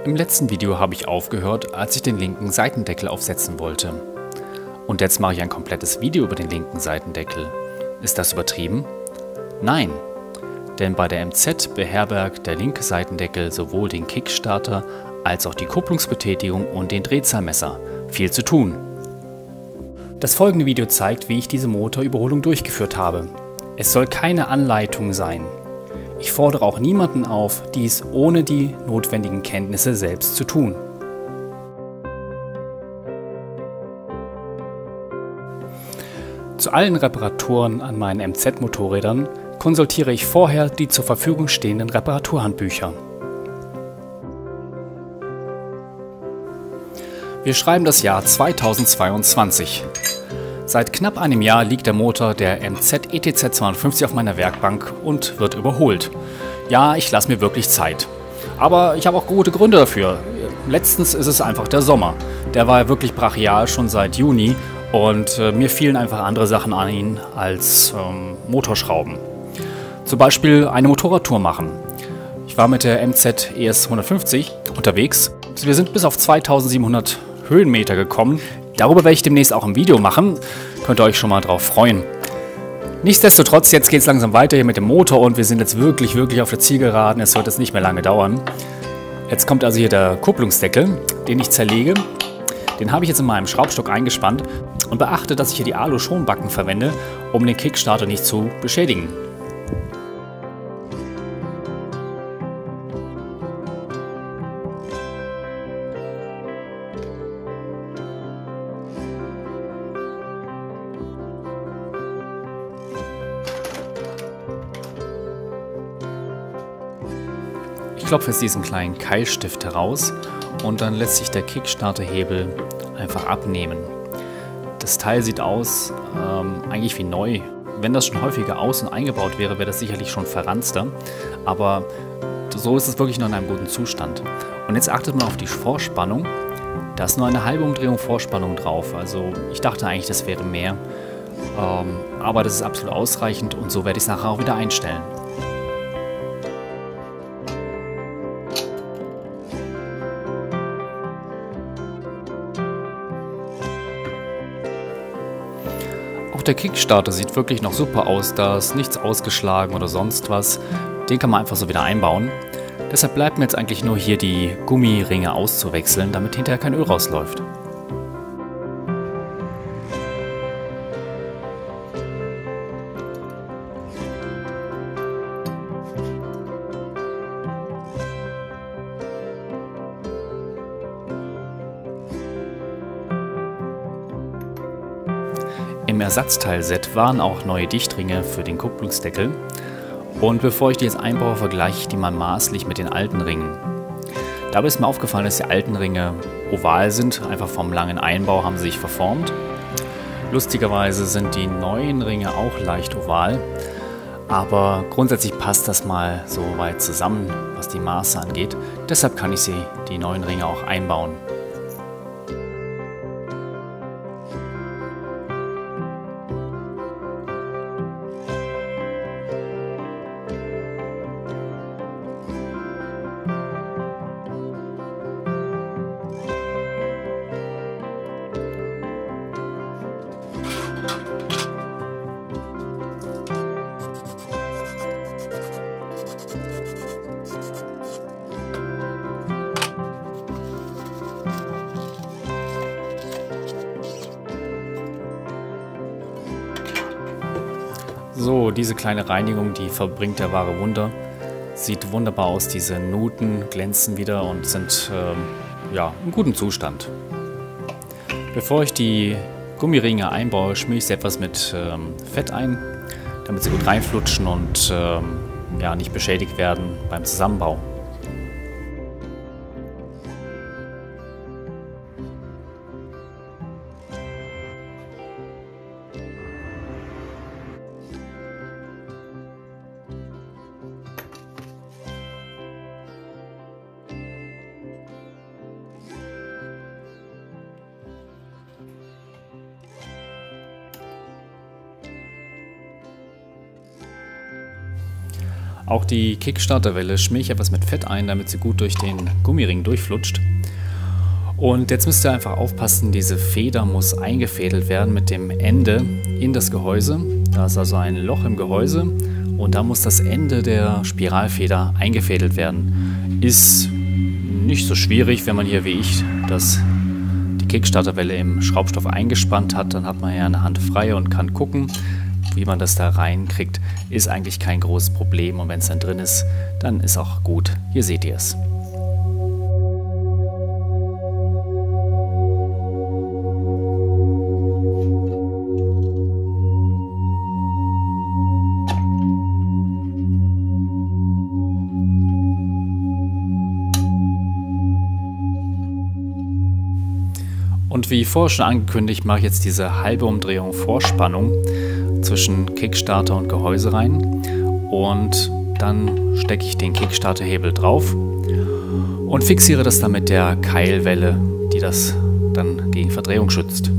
Im letzten Video habe ich aufgehört, als ich den linken Seitendeckel aufsetzen wollte. Und jetzt mache ich ein komplettes Video über den linken Seitendeckel. Ist das übertrieben? Nein, denn bei der MZ beherbergt der linke Seitendeckel sowohl den Kickstarter als auch die Kupplungsbetätigung und den Drehzahlmesser. Viel zu tun. Das folgende Video zeigt, wie ich diese Motorüberholung durchgeführt habe. Es soll keine Anleitung sein. Ich fordere auch niemanden auf, dies ohne die notwendigen Kenntnisse selbst zu tun. Zu allen Reparaturen an meinen MZ-Motorrädern konsultiere ich vorher die zur Verfügung stehenden Reparaturhandbücher. Wir schreiben das Jahr 2022. Seit knapp einem Jahr liegt der Motor der MZ ETZ 250 auf meiner Werkbank und wird überholt. Ja, ich lasse mir wirklich Zeit. Aber ich habe auch gute Gründe dafür. Letztens ist es einfach der Sommer. Der war ja wirklich brachial schon seit Juni und mir fielen einfach andere Sachen an ihn als Motorschrauben. Zum Beispiel eine Motorradtour machen. Ich war mit der MZ ES 150 unterwegs. Wir sind bis auf 2700 Höhenmeter gekommen. Darüber werde ich demnächst auch ein Video machen. Könnt ihr euch schon mal drauf freuen. Nichtsdestotrotz, jetzt geht es langsam weiter hier mit dem Motor und wir sind jetzt wirklich auf der Zielgeraden. Es wird jetzt nicht mehr lange dauern. Jetzt kommt also hier der Kupplungsdeckel, den ich zerlege. Den habe ich jetzt in meinem Schraubstock eingespannt und beachte, dass ich hier die Alu-Schonbacken verwende, um den Kickstarter nicht zu beschädigen. Ich klopfe jetzt diesen kleinen Keilstift heraus und dann lässt sich der Kickstarterhebel einfach abnehmen. Das Teil sieht aus eigentlich wie neu. Wenn das schon häufiger außen eingebaut wäre, wäre das sicherlich schon verranzter. Aber so ist es wirklich noch in einem guten Zustand. Und jetzt achtet man auf die Vorspannung. Da ist nur eine halbe Umdrehung Vorspannung drauf. Also ich dachte eigentlich, das wäre mehr. Aber das ist absolut ausreichend und so werde ich es nachher auch wieder einstellen. Auch der Kickstarter sieht wirklich noch super aus, da ist nichts ausgeschlagen oder sonst was. Den kann man einfach so wieder einbauen. Deshalb bleibt mir jetzt eigentlich nur hier die Gummiringe auszuwechseln, damit hinterher kein Öl rausläuft. Im Ersatzteilset waren auch neue Dichtringe für den Kupplungsdeckel und bevor ich die jetzt einbaue, vergleiche ich die mal maßlich mit den alten Ringen. Dabei ist mir aufgefallen, dass die alten Ringe oval sind, einfach vom langen Einbau haben sie sich verformt. Lustigerweise sind die neuen Ringe auch leicht oval, aber grundsätzlich passt das mal so weit zusammen, was die Maße angeht. Deshalb kann ich die neuen Ringe auch einbauen. So, diese kleine Reinigung, die verbringt der wahre Wunder. Sieht wunderbar aus, diese Nuten glänzen wieder und sind ja, in gutem Zustand. Bevor ich die Gummiringe einbaue, schmiere ich sie etwas mit Fett ein, damit sie gut reinflutschen und ja, nicht beschädigt werden beim Zusammenbau. Auch die Kickstarterwelle schmiere ich etwas mit Fett ein, damit sie gut durch den Gummiring durchflutscht. Und jetzt müsst ihr einfach aufpassen, diese Feder muss eingefädelt werden mit dem Ende in das Gehäuse. Da ist also ein Loch im Gehäuse und da muss das Ende der Spiralfeder eingefädelt werden. Ist nicht so schwierig, wenn man hier wie ich die Kickstarterwelle im Schraubstoff eingespannt hat, dann hat man ja eine Hand frei und kann gucken, wie man das da reinkriegt. Ist eigentlich kein großes Problem und wenn es dann drin ist, dann ist auch gut. Hier seht ihr es. Und wie vorher schon angekündigt, mache ich jetzt diese halbe Umdrehung Vorspannung zwischen Kickstarter und Gehäuse rein. Und dann stecke ich den Kickstarterhebel drauf und fixiere das dann mit der Keilwelle, die das dann gegen Verdrehung schützt.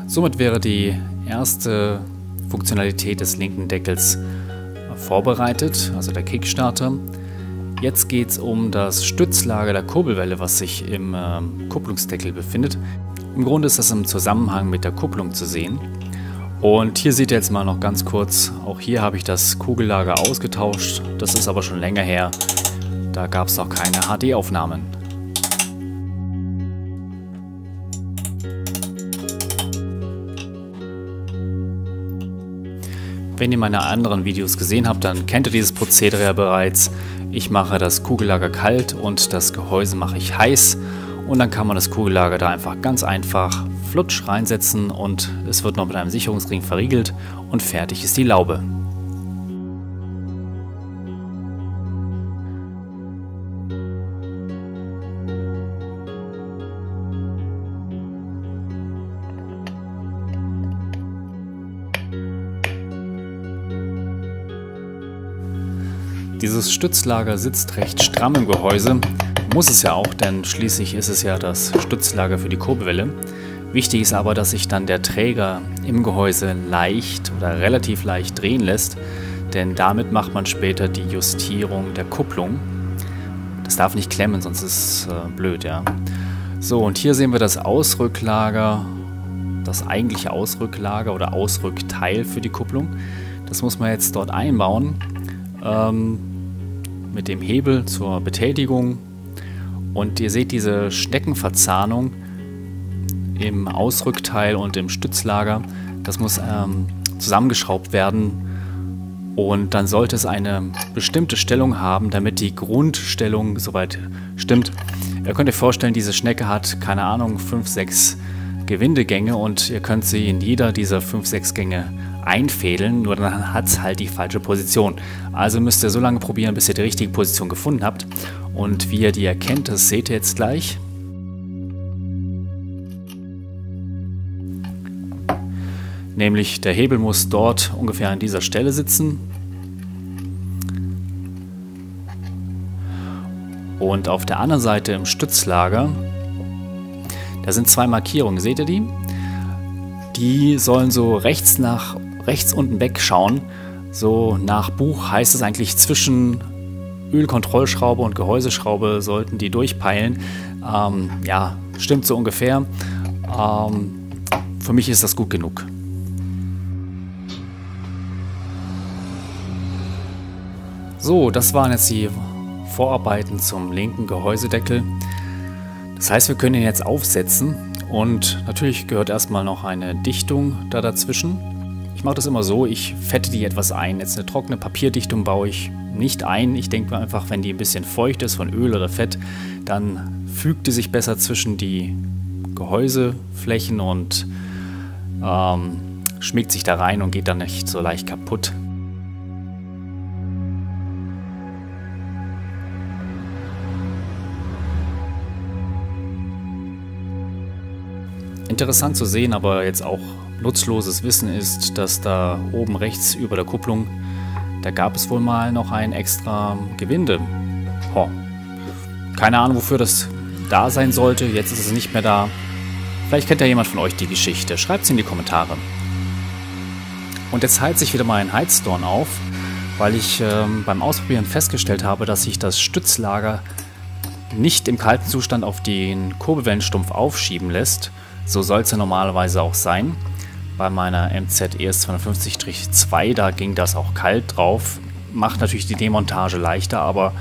Somit wäre die erste Funktionalität des linken Deckels vorbereitet, also der Kickstarter. Jetzt geht es um das Stützlager der Kurbelwelle, was sich im Kupplungsdeckel befindet. Im Grunde ist das im Zusammenhang mit der Kupplung zu sehen. Und hier seht ihr jetzt mal noch ganz kurz, auch hier habe ich das Kugellager ausgetauscht. Das ist aber schon länger her, da gab es auch keine HD-Aufnahmen. Wenn ihr meine anderen Videos gesehen habt, dann kennt ihr dieses Prozedere ja bereits. Ich mache das Kugellager kalt und das Gehäuse mache ich heiß. Und dann kann man das Kugellager da einfach ganz einfach flutsch reinsetzen und es wird noch mit einem Sicherungsring verriegelt und fertig ist die Laube. Dieses Stützlager sitzt recht stramm im Gehäuse, muss es ja auch, denn schließlich ist es ja das Stützlager für die Kurbelwelle. Wichtig ist aber, dass sich dann der Träger im Gehäuse leicht oder relativ leicht drehen lässt, denn damit macht man später die Justierung der Kupplung. Das darf nicht klemmen, sonst ist es blöd, ja. So, und hier sehen wir das Ausrücklager, das eigentliche Ausrücklager oder Ausrückteil für die Kupplung. Das muss man jetzt dort einbauen. Mit dem Hebel zur Betätigung und ihr seht diese Steckenverzahnung im Ausrückteil und im Stützlager. Das muss zusammengeschraubt werden und dann sollte es eine bestimmte Stellung haben, damit die Grundstellung soweit stimmt. Ihr könnt euch vorstellen, diese Schnecke hat, keine Ahnung, 5, 6 Gewindegänge und ihr könnt sie in jeder dieser 5, 6 Gänge einfädeln, nur dann hat es halt die falsche Position. Also müsst ihr so lange probieren, bis ihr die richtige Position gefunden habt. Und wie ihr die erkennt, das seht ihr jetzt gleich. Nämlich der Hebel muss dort ungefähr an dieser Stelle sitzen. Und auf der anderen Seite im Stützlager, da sind 2 Markierungen, seht ihr die? Die sollen so rechts unten wegschauen. So nach Buch heißt es eigentlich zwischen Ölkontrollschraube und Gehäuseschraube sollten die durchpeilen. Ja, stimmt so ungefähr. Für mich ist das gut genug. So, das waren jetzt die Vorarbeiten zum linken Gehäusedeckel. Das heißt, wir können ihn jetzt aufsetzen und natürlich gehört erstmal noch eine Dichtung da dazwischen. Ich mache das immer so, ich fette die etwas ein. Jetzt eine trockene Papierdichtung baue ich nicht ein. Ich denke mir einfach, wenn die ein bisschen feucht ist von Öl oder Fett, dann fügt die sich besser zwischen die Gehäuseflächen und schmiegt sich da rein und geht dann nicht so leicht kaputt. Interessant zu sehen, aber jetzt auch nutzloses Wissen ist, dass da oben rechts über der Kupplung, da gab es wohl mal noch ein extra Gewinde. Keine Ahnung, wofür das da sein sollte. Jetzt ist es nicht mehr da. Vielleicht kennt ja jemand von euch die Geschichte. Schreibt es in die Kommentare. Und jetzt heizt sich wieder mal ein Heizdorn auf, weil ich beim Ausprobieren festgestellt habe, dass sich das Stützlager nicht im kalten Zustand auf den Kurbelwellenstumpf aufschieben lässt. So soll es ja normalerweise auch sein. Bei meiner MZ ES 250-2, da ging das auch kalt drauf. Macht natürlich die Demontage leichter, aber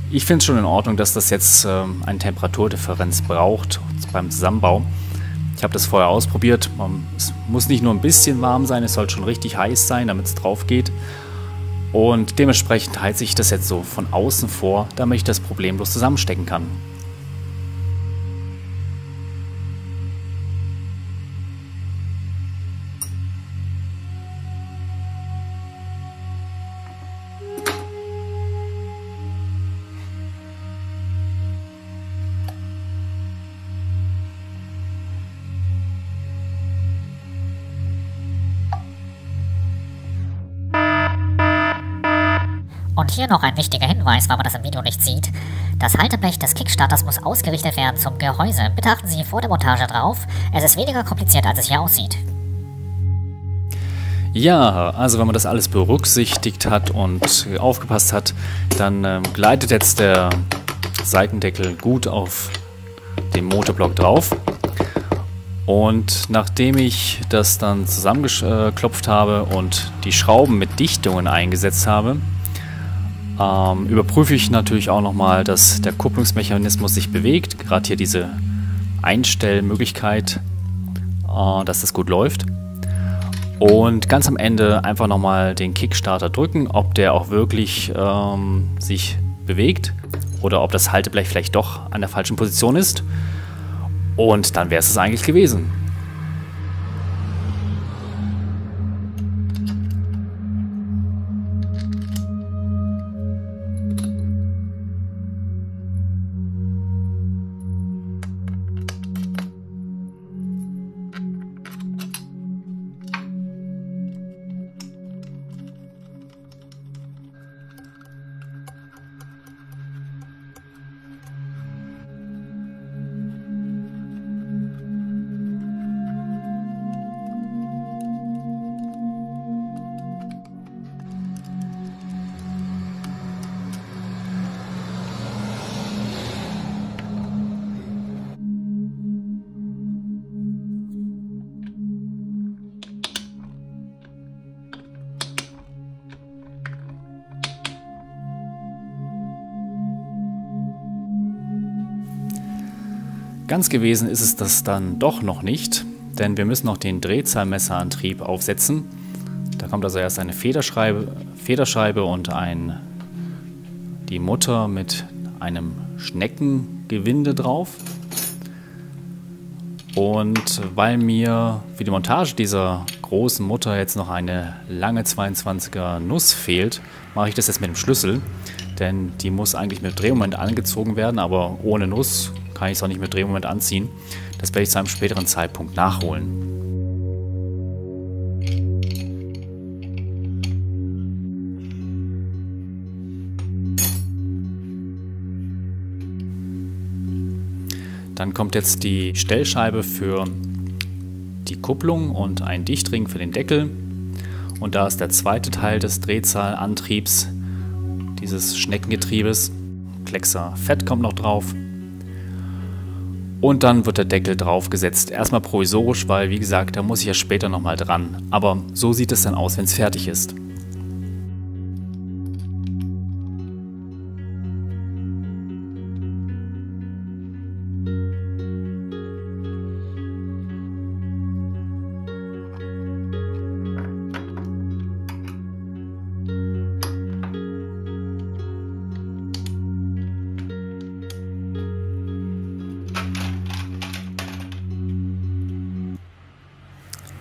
ich finde es schon in Ordnung, dass das jetzt eine Temperaturdifferenz braucht beim Zusammenbau. Ich habe das vorher ausprobiert. Es muss nicht nur ein bisschen warm sein, es soll schon richtig heiß sein, damit es drauf geht. Und dementsprechend heize ich das jetzt so von außen vor, damit ich das problemlos zusammenstecken kann. Und hier noch ein wichtiger Hinweis, weil man das im Video nicht sieht. Das Halteblech des Kickstarters muss ausgerichtet werden zum Gehäuse. Bitte achten Sie vor der Montage drauf. Es ist weniger kompliziert, als es hier aussieht. Ja, also wenn man das alles berücksichtigt hat und aufgepasst hat, dann gleitet jetzt der Seitendeckel gut auf den Motorblock drauf. Und nachdem ich das dann zusammengeklopft habe und die Schrauben mit Dichtungen eingesetzt habe, überprüfe ich natürlich auch nochmal, dass der Kupplungsmechanismus sich bewegt. Gerade hier diese Einstellmöglichkeit, dass das gut läuft. Und ganz am Ende einfach nochmal den Kickstarter drücken, ob der auch wirklich sich bewegt oder ob das Halteblech vielleicht doch an der falschen Position ist. Und dann wäre es eigentlich gewesen. Ganz gewesen ist es das dann doch noch nicht, denn wir müssen noch den Drehzahlmesserantrieb aufsetzen. Da kommt also erst eine Federscheibe und die Mutter mit einem Schneckengewinde drauf. Und weil mir für die Montage dieser großen Mutter jetzt noch eine lange 22er Nuss fehlt, mache ich das jetzt mit dem Schlüssel. Denn die muss eigentlich mit Drehmoment angezogen werden, aber ohne Nuss kann ich es auch nicht mit Drehmoment anziehen. Das werde ich zu einem späteren Zeitpunkt nachholen. Dann kommt jetzt die Stellscheibe für die Kupplung und ein Dichtring für den Deckel. Und da ist der zweite Teil des Drehzahlantriebs. dieses Schneckengetriebes. Kleckser Fett kommt noch drauf. Und dann wird der Deckel draufgesetzt. Erstmal provisorisch, weil wie gesagt, da muss ich ja später nochmal dran. Aber so sieht es dann aus, wenn es fertig ist.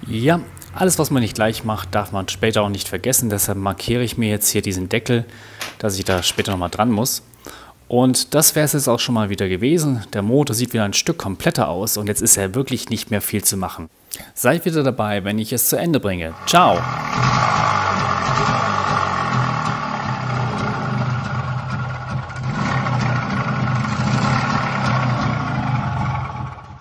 Ja, alles was man nicht gleich macht, darf man später auch nicht vergessen. Deshalb markiere ich mir jetzt hier diesen Deckel, dass ich da später nochmal dran muss. Und das wäre es jetzt auch schon mal wieder gewesen. Der Motor sieht wieder ein Stück kompletter aus und jetzt ist ja wirklich nicht mehr viel zu machen. Seid wieder dabei, wenn ich es zu Ende bringe. Ciao!